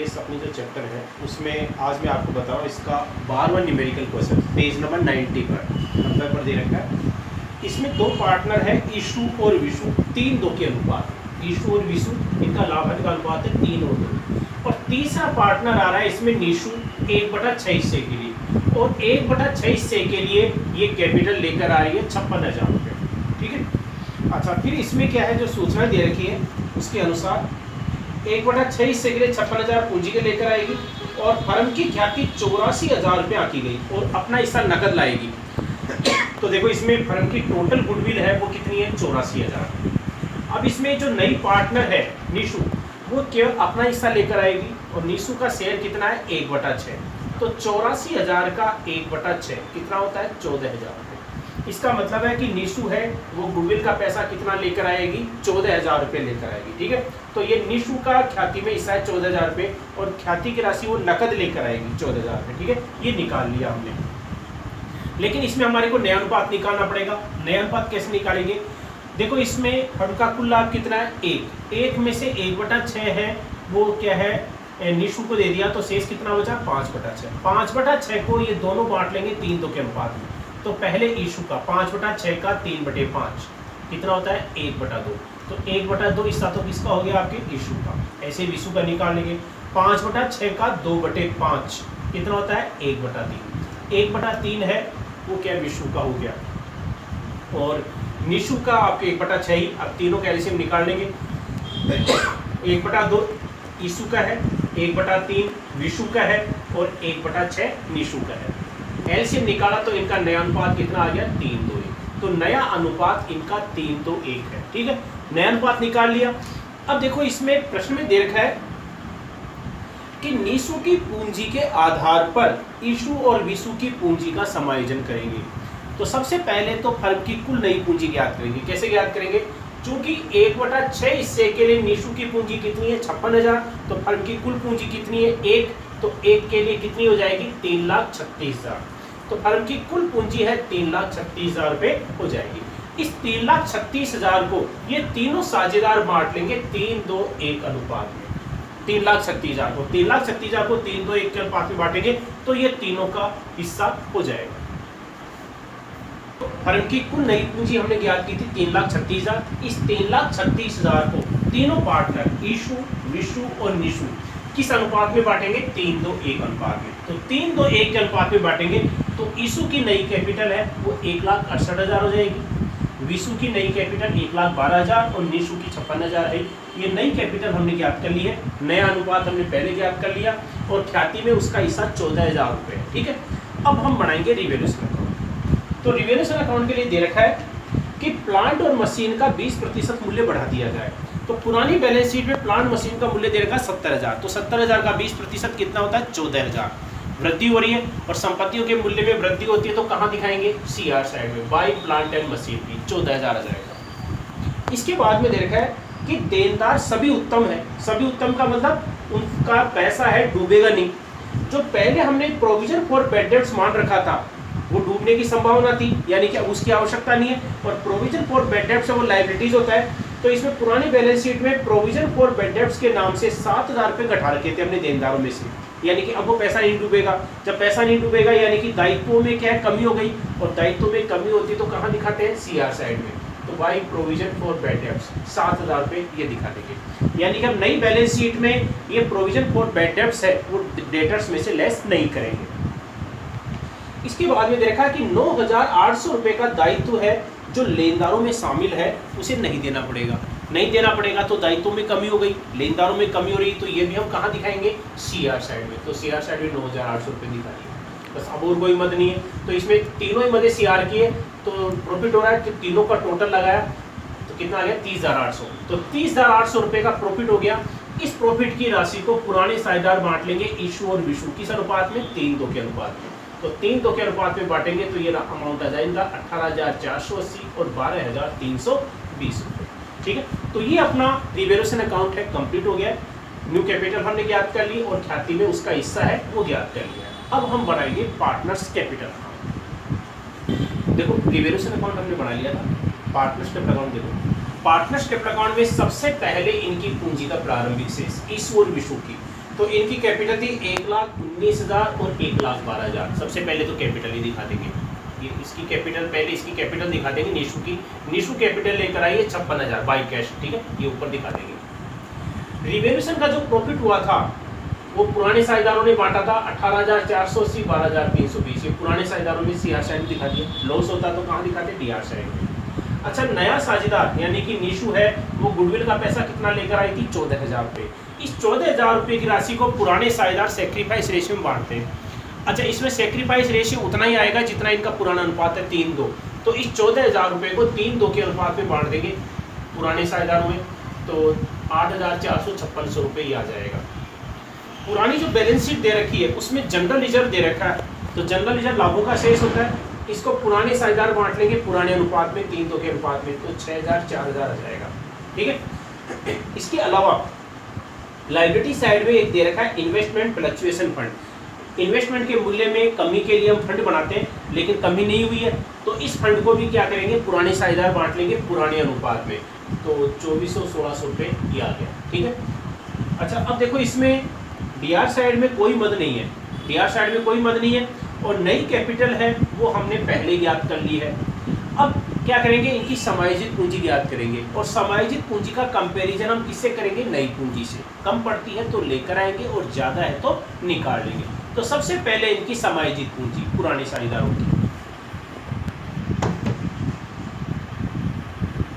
इस अपनी जो चैप्टर है उसमें आज मैं आपको बताऊँ इसका 12वां न्यूमेरिकल क्वेश्चन पेज नंबर 90 पर नंबर पर दे रखा है। इसमें दो पार्टनर है ईशु और विशु, 3-2 के अनुपात। ईशु और विशु इनका लाभांश का अनुपात है 3 और 2। और तीसरा पार्टनर आ रहा है इसमें नीशु 1/6 हिस्से के लिए, और 1/6 हिस्से के लिए ये कैपिटल लेकर आ रही है 56,000 रुपये। ठीक है। अच्छा, फिर इसमें क्या है जो सूचना दे रखी है उसके अनुसार 1/6 हिस्से के लिए 56,000 पूंजी के लेकर आएगी और फर्म की ख्याति 84,000 रुपये आकी गई और अपना हिस्सा नकद लाएगी। तो देखो इसमें फर्म की टोटल गुडविल है वो कितनी है, 84,000। अब इसमें जो नई पार्टनर है नीशु, वो केवल अपना हिस्सा लेकर आएगी और नीशु का शेयर कितना है, 1/6। तो 84,000 का 1/6 कितना होता है, 14,000 रुपये। इसका मतलब है कि नीशु है वो गुडविल का पैसा कितना लेकर आएगी, 14,000 रुपये लेकर आएगी। ठीक है। तो ये नीशु का ख्याति में हिस्सा है 14,000 रुपये और ख्याति की राशि वो नकद लेकर आएगी 14,000 रुपये। ठीक है, ये निकाल लिया हमने। लेकिन इसमें हमारे को नया अनुपात निकालना पड़ेगा। नया अनुपात कैसे निकालेंगे, देखो इसमें फर्म का कुल लाभ कितना है, 1 में से 1/6 है वो क्या है, नीशु को दे दिया, तो शेष कितना बचा, 5/6। 5/6 को ये दोनों बांट लेंगे 3-2 के अनुपात में। तो पहले ईशु का 5/6 का 3/5 कितना होता है, 1/2। तो 1/2 हिस्सा तो किसका हो गया, आपके ईशु का। ऐसे विशु का निकाल लेंगे। 5/6 का 2/5 कितना होता है, 1/3। 1/3 है वो क्या, विशु का हो गया। और नीशु का आपके 1/6 ही। अब तीनों का एलसीएम निकाल लेंगे। 1/2 ईशु का है, 1/3 विशु का है और 1/6 नीशु का है। एलसीएम निकाला तो इनका नया अनुपात कितना आ गया, 3:1। तो नया अनुपात इनका 3:1 है। ठीक है, नया अनुपात निकाल लिया। अब देखो इसमें प्रश्न में दे रखा है कि नीशु की पूंजी के आधार पर ईशु और विशु की पूंजी का समायोजन करेंगे। तो सबसे पहले तो फर्म की कुल नई पूंजी ज्ञात करेंगे। कैसे ज्ञात करेंगे, चूंकि 1/6 हिस्से के लिए नीशु की पूंजी कितनी है, 56,000। तो फर्म की कुल पूंजी कितनी है, 1। तो 1 के लिए कितनी हो जाएगी, 3,36,000। तो फर्म की कुल पूंजी है 3,36,000 रुपये हो जाएगी। इस 3,36,000 को ये तीनों साझेदार बांट लेंगे 3:1 अनुपात में। 3,36,000 को 3:1 के अनुपात में बांटेंगे तो ये तीनों का हिस्सा हो जाएगा। तो फर्म की कुल नई पूंजी हमने ज्ञात की थी 3,36,000। इस 3,36,000 को तीनों पार्टनर ईशु, विशु और नीशु किस अनुपात में बांटेंगे, 3:1 अनुपात में। तो 3:1 के अनुपात में बांटेंगे तो ईशु की नई कैपिटल है वो 1,68,000 हो जाएगी। विशु की नई कैपिटल 1,12,000 और नीशु की 56,000 है। ये नई कैपिटल हमने ज्ञात कर ली है। नया अनुपात हमने पहले ज्ञात कर लिया और ख्याति में उसका हिस्सा 14,000 रुपये है। ठीक है। अब हम बनाएंगे रिवैल्यूएशन अकाउंट। तो रिवैल्यूएशन अकाउंट के लिए दे रखा है कि प्लांट और मशीन का 20% मूल्य बढ़ा दिया जाए। तो पुरानी बैलेंस शीट में प्लांट मशीन का मूल्य दे रखा है 70,000। तो 70,000 का 20% कितना होता है, 14,000। वृद्धि हो रही है और संपत्तियों के मूल्य में वृद्धि होती है तो कहाँ दिखाएंगे, सीआर साइड में, बाई प्लांट एंड मशीन की 14,000 आ जाएगा। इसके बाद में दे रखा है कि देनदार सभी उत्तम है। सभी उत्तम का मतलब उनका पैसा है डूबेगा नहीं। जो पहले हमने प्रोविजन फॉर बैड डेब्ट्स मान रखा था वो डूबने की संभावना थी, यानी कि उसकी आवश्यकता नहीं है। और प्रोविजन फॉर बैड डेब्ट्स वो लायबिलिटीज होता है। तो इसमें पुरानी बैलेंस शीट में प्रोविजन फॉर बैड डेब्ट्स के नाम से 7,000 रुपये घटा रखे थे अपने देनदारों में से, यानी कि अब वो पैसा नहीं डूबेगा। जब पैसा नहीं डूबेगा यानी कि दायित्वों में क्या है, कमी हो गई। और दायित्वों में कमी होती तो कहाँ दिखाते हैं, सीआर साइड में। तो by provision for bad debts 7,000 रुपये ये दिखा देंगे। यानी कि हम नई बैलेंस शीट में ये प्रोविजन फॉर बैड डेब्ट्स है वो डेटर्स में से लेस नहीं करेंगे। इसके बाद में देखा कि 9,800 रुपये का दायित्व है जो लेनदारों में शामिल है उसे नहीं देना पड़ेगा। नहीं देना पड़ेगा तो दायित्वों में कमी हो गई, लेनदारों में कमी हो रही, तो ये भी हम कहाँ दिखाएंगे, सीआर साइड में। तो सीआर साइड में 9,800 रुपये दिखाइए, बस। अब और कोई मद नहीं है। तो इसमें तीनों ही मदे सीआर की है तो प्रॉफिट हो रहा है। तो तीनों का टोटल लगाया तो कितना आ गया, 30,800। तो 30,800 रुपये का प्रॉफिट हो गया। इस प्रॉफिट की राशि को पुराने साझेदार बांट लेंगे ईशु और विशु किस अनुपात में, 3:2 के अनुपात में। तो 3:2 के अनुपात में बांटेंगे तो ये अमाउंट आ जाएगा 18,480 और 12,320 रुपये। ठीक है। तो ये अपना रिवैल्यूएशन अकाउंट है, कंप्लीट हो गया। न्यू कैपिटल हमने ज्ञात कर ली और ख्याति में उसका हिस्सा है वो ज्ञात कर लिया। अब हम बनाएंगे पार्टनर्स कैपिटल अकाउंट। देखो रिवैल्यूएशन अकाउंट हमने बना लिया था, पार्टनर्स कैपिटल अकाउंट देखो। पार्टनर्स कैपिटल अकाउंट में सबसे पहले इनकी पूंजी का प्रारंभिक शेष ईशु और विशु की तो इनकी कैपिटल थी 1,19,000 और 1,12,000। सबसे पहले तो कैपिटल ही दिखा देंगे, ये इसकी कैपिटल, पहले इसकी कैपिटल दिखा देंगे निशु की। निशु कैपिटल लेकर आई है 56,000 बाई कैश, ठीक है, ये ऊपर दिखा देंगे। रिवेल्यूशन का जो प्रॉफिट हुआ था वो पुराने साझेदारों ने बांटा था 18,480, 12,320। ये पुराने साझेदारों में सीआर साइड दिखा दिया। लॉस होता तो कहाँ दिखाते, डीआर साइड में। अच्छा, नया साझेदार यानी कि निशु है, वो गुडविल का पैसा कितना लेकर आई थी, 14,000 रुपये। इस 14,000 रुपये की राशि को पुराने साझेदार सेक्रीफाइस रेशियो में बांटते हैं। अच्छा, इसमें सेक्रीफाइस रेशियो उतना ही आएगा जितना इनका पुराना अनुपात है 3:2। तो इस 14,000 रुपये को 3:2 के अनुपात में बांट देंगे पुराने साझेदारों में, तो 8,456 रुपये ही आ जाएगा। पुरानी जो बैलेंस शीट दे रखी है उसमें जनरल रिजर्व दे रखा है, तो जनरल रिजर्व लाभों का शेष होता है, इसको पुराने साझेदार बांट लेंगे पुराने अनुपात में 3:2 के अनुपात में, तो 6,000 4,000 आ जाएगा, ठीक है। इसके अलावा लायबिलिटी साइड में एक दे रखा है इन्वेस्टमेंट फ्लक्चुएशन फंड। इन्वेस्टमेंट के मूल्य में कमी के लिए हम फंड बनाते हैं, लेकिन कमी नहीं हुई है, तो इस फंड को भी क्या करेंगे, पुराने साझेदार बांट लेंगे पुराने अनुपात में, तो 2,400-1,600 रुपये ये आ गया, ठीक है। अच्छा, अब देखो इसमें डीआर साइड में कोई मद नहीं है, डीआर साइड में कोई मद नहीं है, और नई कैपिटल है वो हमने पहले ज्ञात कर ली है। अब क्या करेंगे, इनकी समायोजित पूंजी ज्ञात करेंगे, और समायोजित पूंजी का कंपैरिजन हम किससे करेंगे, नई पूंजी से। कम पड़ती है तो लेकर आएंगे और ज़्यादा है तो निकाल लेंगे। तो सबसे पहले इनकी समायोजित पूंजी पुराने साझेदारों की,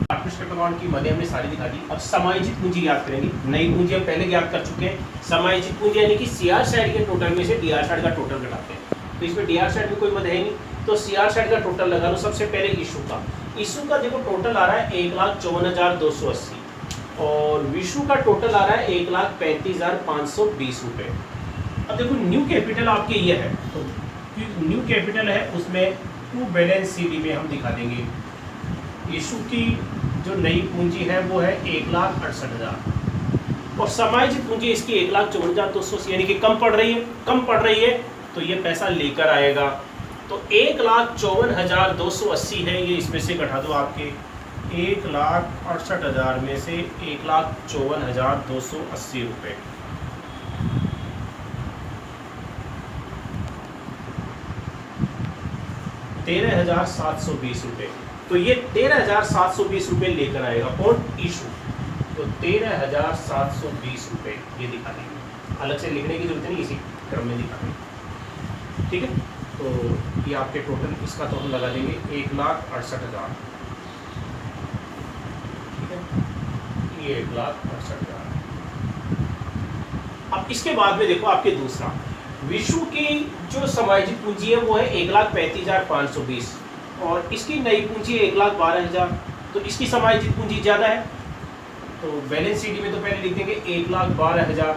पार्टनरशिप अकाउंट की मदद हमने सारी दिखा दी। अब समायोजित पूंजी ज्ञात करेंगे, नई पूंजी हम पहले ज्ञात कर चुके हैं। समायोजित पूंजी यानी कि सीआर साइड के टोटल में से डीआर साइड का टोटल घटाते हैं, तो इसमें डीआर साइड में कोई मद है नहीं, तो सीआर साइड का टोटल लगा लो। सबसे पहले इशू का देखो टोटल आ रहा है 1,54,280, और विशु का टोटल आ रहा है 1,35,520 रुपये। अब देखो न्यू कैपिटल आपके ये है, तो न्यू कैपिटल है उसमें टू बैलेंस सीडी में हम दिखा देंगे। इशू की जो नई पूंजी है वो है 1,68,000, और समायोजित पूंजी इसकी 1,54,280 यानी कि कम पड़ रही है, तो ये पैसा लेकर आएगा। तो 1,54,280 है, ये इसमें से घटा दो आपके 1,68,000 में से 1,54,280 रुपये। ₹13,720। तो ये 13,720 रुपये लेकर आएगा कौन, इशू। तो 13,720 रुपये ये दिखा देंगे, अलग से लिखने की जरूरत नहीं, इसी क्रम में दिखा देंगे, ठीक है। तो ये आपके टोटल, इसका तो हम लगा देंगे 1,68,000, ठीक है, ये 1,68,000। अब इसके बाद में देखो आपके दूसरा विशु की जो समायोजित पूंजी है वो है 1,35,520, और इसकी नई पूंजी है 1,12,000, तो इसकी समायोजित पूंजी ज़्यादा है, तो बैलेंस शीट में तो पहले लिख देंगे 1,12,000,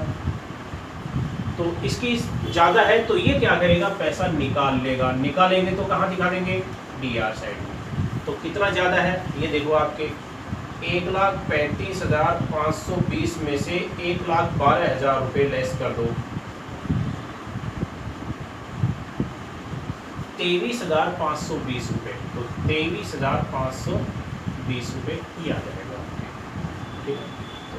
तो इसकी ज़्यादा है, तो ये क्या करेगा, पैसा निकाल लेगा। निकालेंगे तो कहाँ दिखा देंगे, डीआर साइड में। तो कितना ज़्यादा है ये देखो, आपके 1,35,520 में से 1,12,000 रुपये लेस कर दो, 23,520 रुपये, तो 23,520 रुपये ये आ जाएगा, ठीक है। तो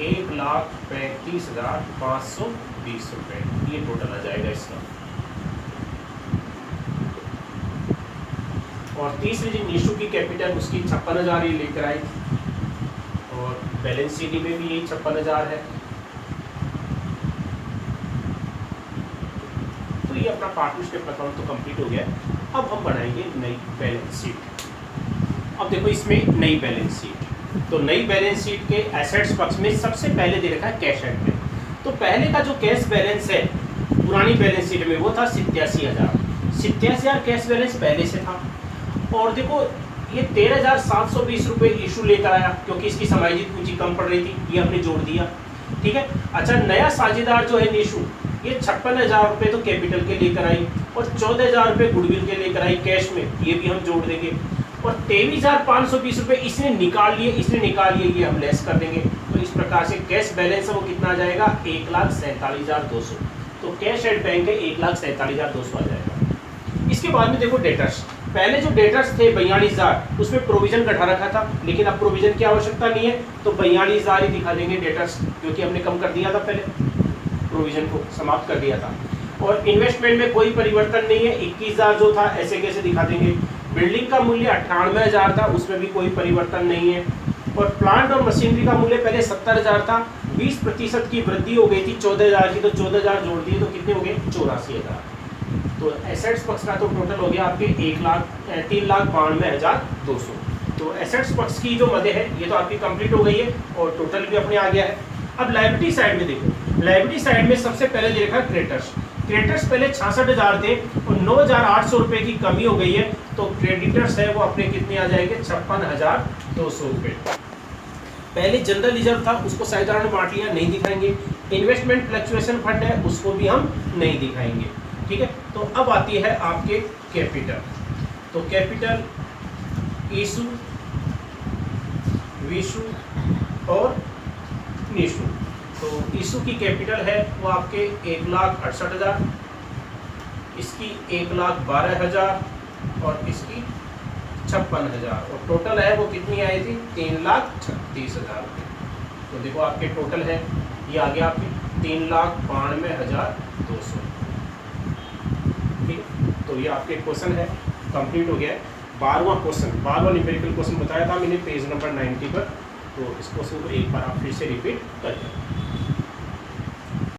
1,35,520 रुपये ये टोटल आ जाएगा इसका। और तीसरी जो निशु की कैपिटल उसकी 56,000 ये लेकर आई, और बैलेंस शीट में भी यही 56,000 है। तो ये अपना पार्टनरशिप अकाउंट तो कंप्लीट हो गया। अब हम बनाएंगे नई बैलेंस शीट। अब देखो इसमें नई बैलेंस शीट, तो नई बैलेंस शीट के एसेट्स पक्ष में सबसे पहले दे रखा है कैश एट में। तो पहले का जो कैश बैलेंस है पुरानी बैलेंस शीट में वो था 87,000। 87,000 कैश बैलेंस पहले से था, और देखो ये 13,720 रुपये इशू लेकर आया क्योंकि इसकी समायोजित पूंजी कम पड़ रही थी, ये हमने जोड़ दिया, ठीक है। अच्छा, नया साझेदार जो है निशु, ये 56,000 रुपये तो कैपिटल के लेकर आई, और 14,000 रुपये गुडविल के लेकर आई कैश में, ये भी हम जोड़ देंगे, और 23,520 रुपये इसने निकाल लिए, ये हम लेस कर देंगे। तो इस प्रकार से कैश बैलेंस है वो कितना आ जाएगा, 1,47,200। तो कैश एट बैंक है 1,47,200 आ जाएगा। इसके बाद में देखो डेटर्स, पहले जो डेटर्स थे 42,000, उसमें प्रोविजन घटा रखा था, लेकिन अब प्रोविजन की आवश्यकता नहीं है, तो 42,000 ही दिखा देंगे डेटर्स, क्योंकि हमने कम कर दिया था पहले। प्रोविजन को समाप्त कर दिया था। और इन्वेस्टमेंट में कोई परिवर्तन नहीं है, 21,000 जो था ऐसे कैसे दिखा देंगे। बिल्डिंग का मूल्य 98,000 था, उसमें भी कोई परिवर्तन नहीं है। और प्लांट और मशीनरी का मूल्य पहले 70,000 था, 20% की वृद्धि हो गई थी 14,000 की, तो 14,000 जोड़ दिए तो कितने हो गए 84,000। तो एसेट्स पक्ष का तो टोटल हो गया आपके 3,92,200। तो एसेट्स पक्ष की जो मदे है ये तो आपकी कंप्लीट हो गई है और टोटल भी अपने आ गया है। अब लायबिलिटी साइड में देखो, लायबिलिटी साइड में सबसे पहले दे रखा क्रेडिटर्स। क्रेडिटर्स पहले 66,000 थे और 9,800 रुपये की कमी हो गई है, तो क्रेडिटर्स है वो अपने कितने आ जाएंगे 56,200 रुपये। पहले जनरल रिजर्व था उसको साझेदारों ने बांट लिया, नहीं दिखाएंगे। इन्वेस्टमेंट फ्लक्चुएशन फंड है उसको भी हम नहीं दिखाएंगे, ठीक है। तो अब आती है आपके कैपिटल। तो कैपिटल ईशू, विशु और निशु। तो ईशू की कैपिटल है वो आपके 1,68,000, इसकी 1,12,000 और इसकी 56,000 और टोटल है वो कितनी आई थी 3,36,000 रुपये। तो देखो आपके टोटल है ये आ गया आपके 3,92,200, ठीक है। तो ये आपके क्वेश्चन है कंप्लीट हो गया है। 12वां क्वेश्चन, 12वां न्यूमेरिकल क्वेश्चन बताया था मैंने पेज नंबर 90 पर। तो इस क्वेश्चन को एक बार आप फिर से रिपीट करें।